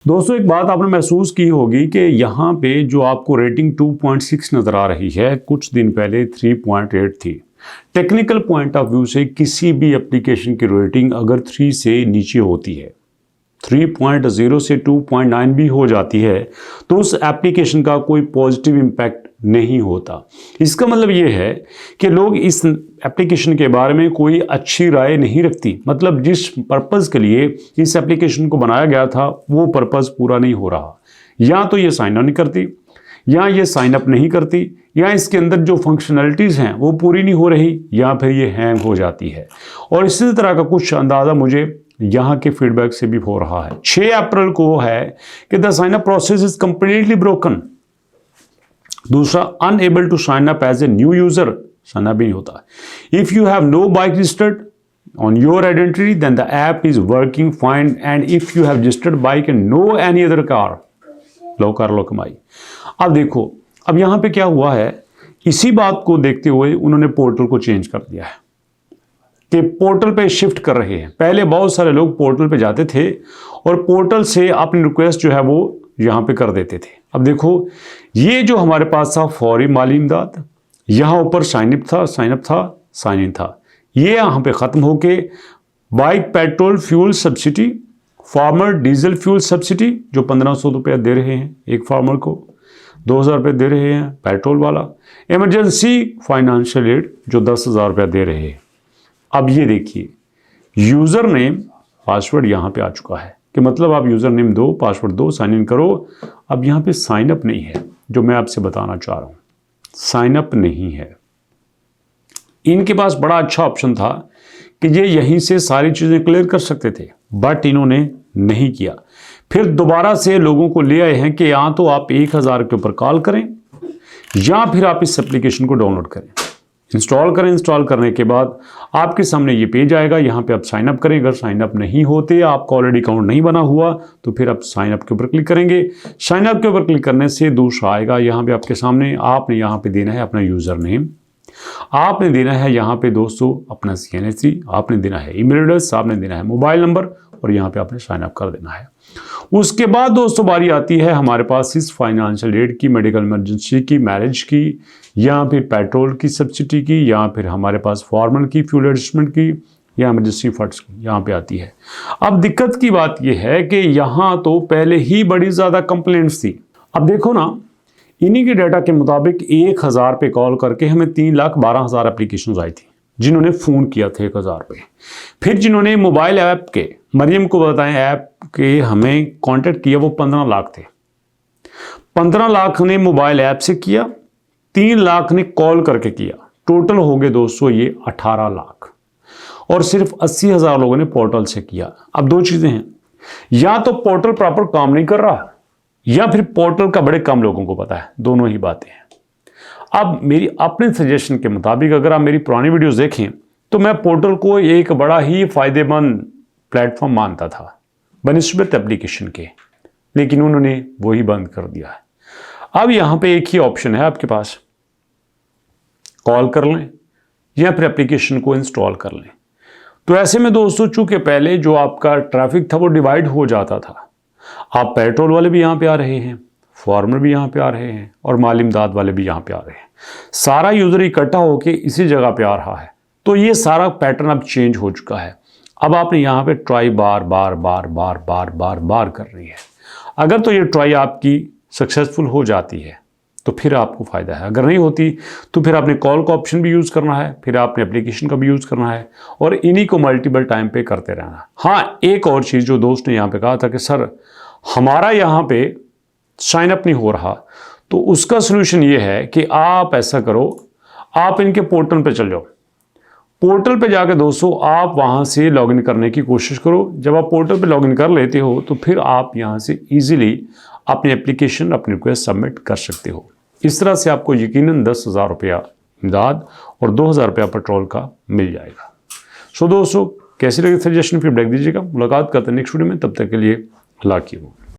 दोस्तों एक बात आपने महसूस की होगी कि यहाँ पे जो आपको रेटिंग 2.6 नज़र आ रही है, कुछ दिन पहले 3.8 थी। टेक्निकल पॉइंट ऑफ व्यू से किसी भी एप्लीकेशन की रेटिंग अगर 3 से नीचे होती है, 3.0 से 2.9 भी हो जाती है, तो उस एप्लीकेशन का कोई पॉजिटिव इम्पैक्ट नहीं होता। इसका मतलब ये है कि लोग इस एप्लीकेशन के बारे में कोई अच्छी राय नहीं रखती। मतलब जिस पर्पज़ के लिए इस एप्लीकेशन को बनाया गया था वो पर्पज़ पूरा नहीं हो रहा। या तो ये साइन अप नहीं करती, या ये साइन अप नहीं करती, या इसके अंदर जो फंक्शनलिटीज़ हैं वो पूरी नहीं हो रही, या फिर ये हैंग हो जाती है। और इसी तरह का कुछ अंदाज़ा मुझे यहाँ के फीडबैक से भी हो रहा है। 6 अप्रैल को है कि the sign up process is completely broken. दूसरा, unable to sign up as a new user, sign up भी नहीं होता। If you have no bike registered on your identity then the app is working fine, and if you have registered bike and no any other car, लो car लो कमाई। अब देखो, अब यहाँ पे क्या हुआ है, इसी बात को देखते हुए उन्होंने पोर्टल को चेंज कर दिया है कि पोर्टल पे शिफ्ट कर रहे हैं। पहले बहुत सारे लोग पोर्टल पे जाते थे और पोर्टल से अपनी रिक्वेस्ट जो है वो यहाँ पे कर देते थे। अब देखो, ये जो हमारे पास था फौरी माली इमदाद, यहाँ ऊपर साइन अप था, साइन इन था, ये यहाँ पे ख़त्म होके bike petrol fuel subsidy, farmer diesel fuel subsidy जो 1500 रुपया दे रहे हैं एक फार्मर को, 2000 रुपये दे रहे हैं पेट्रोल वाला, इमरजेंसी फाइनेंशियल एड जो 10,000 रुपया दे रहे हैं। अब ये देखिए, यूज़र नेम पासवर्ड यहाँ पे आ चुका है कि मतलब आप यूज़र नेम दो, पासवर्ड दो, साइन इन करो। अब यहाँ पे साइन अप नहीं है, जो मैं आपसे बताना चाह रहा हूँ, साइन अप नहीं है। इनके पास बड़ा अच्छा ऑप्शन था कि ये यहीं से सारी चीज़ें क्लियर कर सकते थे, बट इन्होंने नहीं किया। फिर दोबारा से लोगों को ले आए हैं कि या तो आप 1000 के ऊपर कॉल करें, या फिर आप इस एप्लीकेशन को डाउनलोड करें, इंस्टॉल करें। इंस्टॉल करने के बाद आपके सामने ये पेज आएगा, यहाँ पे आप साइन अप करें। अगर साइन अप नहीं होते, आपका ऑलरेडी अकाउंट नहीं बना हुआ, तो फिर आप साइन अप के ऊपर क्लिक करेंगे। साइन अप के ऊपर क्लिक करने से दूसरा आएगा, यहाँ पे आपके सामने आपने यहाँ पे देना है अपना यूज़र नेम, आपने देना है यहाँ पे दोस्तों अपना CNC, आपने देना है ईमेल एड्रेस, आपने देना है मोबाइल नंबर, और यहाँ पे आपने साइन अप कर देना है। उसके बाद दोस्तों बारी आती है हमारे पास इस फाइनेंशियल एड की, मेडिकल इमरजेंसी की, मैरिज की, या फिर पेट्रोल की सब्सिडी की, या फिर हमारे पास फार्मर की, फ्यूल एडजस्टमेंट की, या इमरजेंसी फंड्स की, यहाँ पे आती है। अब दिक्कत की बात यह है कि यहाँ तो पहले ही बड़ी ज़्यादा कंप्लेंट्स थी। अब देखो ना, इन्हीं के डाटा के मुताबिक 1000 पे कॉल करके हमें 3,12,000 एप्लीकेशन आई थी, जिन्होंने फ़ोन किया था 1000 पे। फिर जिन्होंने मोबाइल ऐप के, मरियम को बताएं ऐप के हमें कांटेक्ट किया, वो 15 लाख थे। 15 लाख ने मोबाइल ऐप से किया, 3 लाख ने कॉल करके किया। टोटल हो गए दोस्तों ये 18 लाख, और सिर्फ 80,000 लोगों ने पोर्टल से किया। अब दो चीज़ें हैं, या तो पोर्टल प्रॉपर काम नहीं कर रहा, या फिर पोर्टल का बड़े कम लोगों को पता है। दोनों ही बातें हैं। अब मेरी अपने सजेशन के मुताबिक अगर आप मेरी पुरानी वीडियोस देखें तो मैं पोर्टल को एक बड़ा ही फ़ायदेमंद प्लेटफॉर्म मानता था बनिस्बत एप्लीकेशन के, लेकिन उन्होंने वही बंद कर दिया है। अब यहाँ पे एक ही ऑप्शन है आपके पास, कॉल कर लें या फिर एप्लीकेशन को इंस्टॉल कर लें। तो ऐसे में दोस्तों, चूंकि पहले जो आपका ट्रैफिक था वो डिवाइड हो जाता था, आप पेट्रोल वाले भी यहाँ पे आ रहे हैं, फार्मर भी यहाँ पे आ रहे हैं, और माल इमदाद वाले भी यहाँ पे आ रहे हैं। सारा यूज़र इकट्ठा होकर इसी जगह पे आ रहा है। तो ये सारा पैटर्न अब चेंज हो चुका है। अब आपने यहाँ पे ट्राई बार बार बार बार बार बार बार कर रही है। अगर तो ये ट्राई आपकी सक्सेसफुल हो जाती है तो फिर आपको फ़ायदा है, अगर नहीं होती तो फिर आपने कॉल का ऑप्शन भी यूज़ करना है, फिर आपने एप्लीकेशन का भी यूज़ करना है, और इन्हीं को मल्टीपल टाइम पे करते रहना। हाँ, एक और चीज़ जो दोस्त ने यहाँ पे कहा था कि सर हमारा यहाँ पे साइन अप नहीं हो रहा, तो उसका सलूशन ये है कि आप ऐसा करो, आप इनके पोर्टल पे चल जाओ। पोर्टल पे जाकर दोस्तों आप वहाँ से लॉगिन करने की कोशिश करो। जब आप पोर्टल पे लॉगिन कर लेते हो तो फिर आप यहाँ से इजीली अपनी एप्लीकेशन, अपनी रिक्वेस्ट सबमिट कर सकते हो। इस तरह से आपको यकीनन 10,000 रुपया इमदाद और 2,000 रुपया पेट्रोल का मिल जाएगा। सो दोस्तों, कैसी लगी सजेशन फीडबैक दीजिएगा। मुलाकात करते हैं नेक्स्ट वीडियो में, तब तक के लिए अल्लाह की।